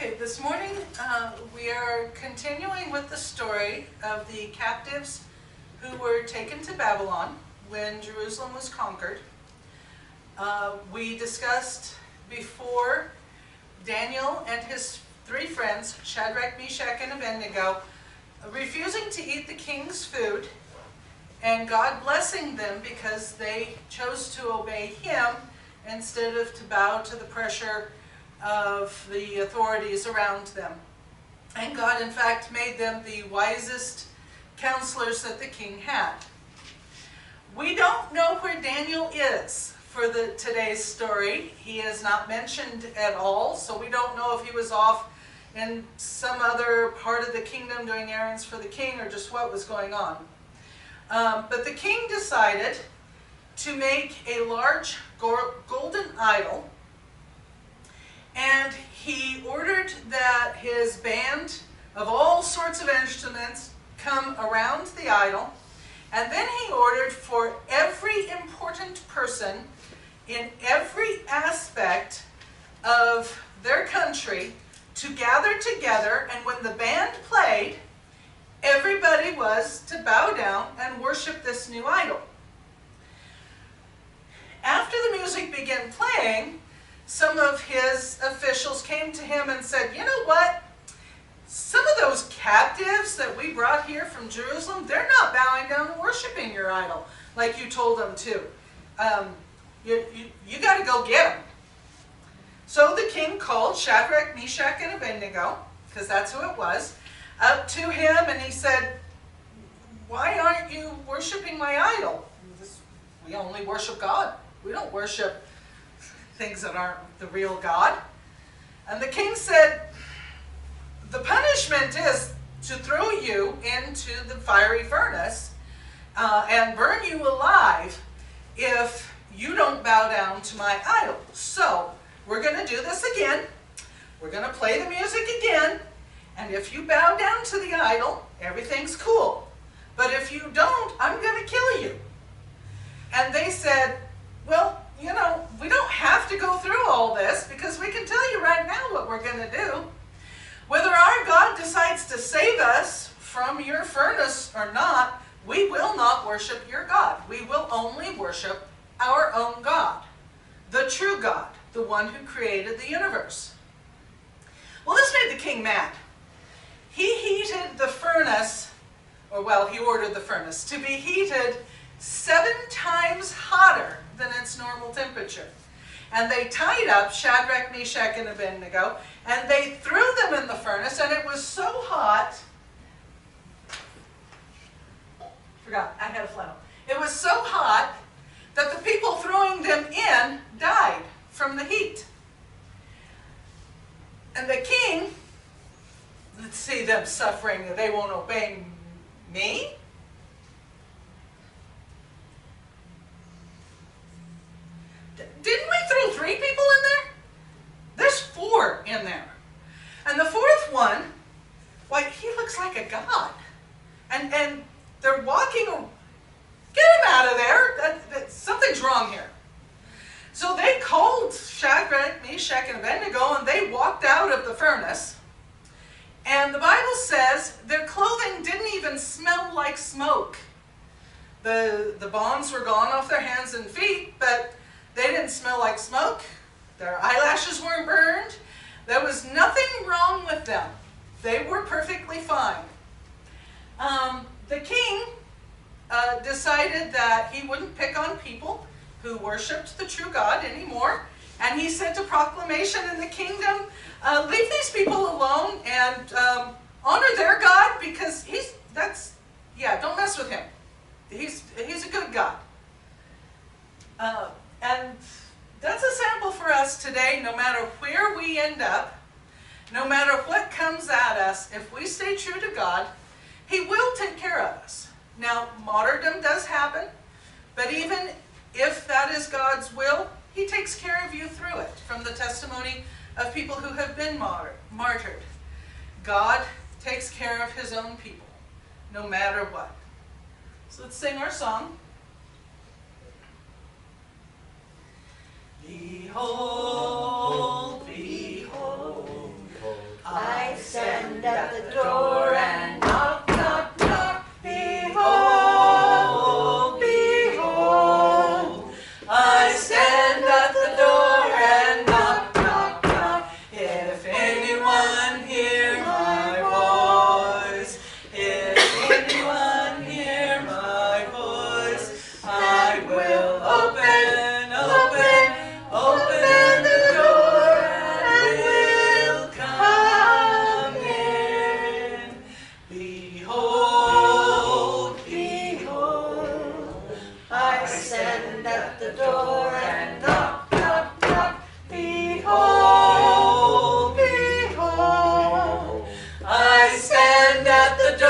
Okay, this morning we are continuing with the story of the captives who were taken to Babylon when Jerusalem was conquered. We discussed before Daniel and his three friends, Shadrach, Meshach, and Abednego, refusing to eat the king's food, and God blessing them because they chose to obey him instead of to bow to the pressure of the authorities around them. And God, in fact, made them the wisest counselors that the king had. We don't know where Daniel is for today's story. He is not mentioned at all, so we don't know if he was off in some other part of the kingdom doing errands for the king or just what was going on. But the king decided to make a large golden idol, and he ordered that his band of all sorts of instruments come around the idol, and then he ordered for every important person in every aspect of their country to gather together, and when the band played, everybody was to bow down and worship this new idol. After the music began playing, some of his officials came to him and said, "You know what? Some of those captives that we brought here from Jerusalem, they're not bowing down and worshiping your idol like you told them to. You got to go get them." So the king called Shadrach, Meshach, and Abednego, because that's who it was, up to him, and he said, "Why aren't you worshiping my idol? We only worship God. We don't worship things that aren't the real God." And the king said, "The punishment is to throw you into the fiery furnace and burn you alive if you don't bow down to my idol. So we're going to do this again. We're going to play the music again. And if you bow down to the idol, everything's cool. But if you don't, I'm going to kill you." And they said, "Well, you know, we don't have to go through all this because we can tell you right now what we're going to do. Whether our God decides to save us from your furnace or not, we will not worship your God. We will only worship our own God, the true God, the one who created the universe." Well, this made the king mad. He heated the furnace, he ordered the furnace to be heated 7 times hotter than its normal temperature. And they tied up Shadrach, Meshach, and Abednego, and they threw them in the furnace, and it was so hot. Forgot, I had a flannel. It was so hot that the people throwing them in died from the heat. And the king, let's see them suffering, they won't obey me? Didn't we throw 3 people in there? There's 4 in there. And the 4th one, he looks like a god. And they're walking, get him out of there. Something's wrong here. So they called Shadrach, Meshach, and Abednego, and they walked out of the furnace. And the Bible says their clothing didn't even smell like smoke. The bonds were gone off their hands and feet, but they didn't smell like smoke. Their eyelashes weren't burned. There was nothing wrong with them. They were perfectly fine. The king decided that he wouldn't pick on people who worshipped the true God anymore, and he sent a proclamation in the kingdom, leave these people alone and honor their God, because don't mess with him. He's a good God. And that's a sample for us today. No matter where we end up, no matter what comes at us, if we stay true to God, he will take care of us. Now, martyrdom does happen, but even if that is God's will, he takes care of you through it, from the testimony of people who have been martyred. God takes care of his own people, no matter what. So let's sing our song. Behold, behold, stand at the door and knock, knock, knock. Behold, behold, I stand at the door.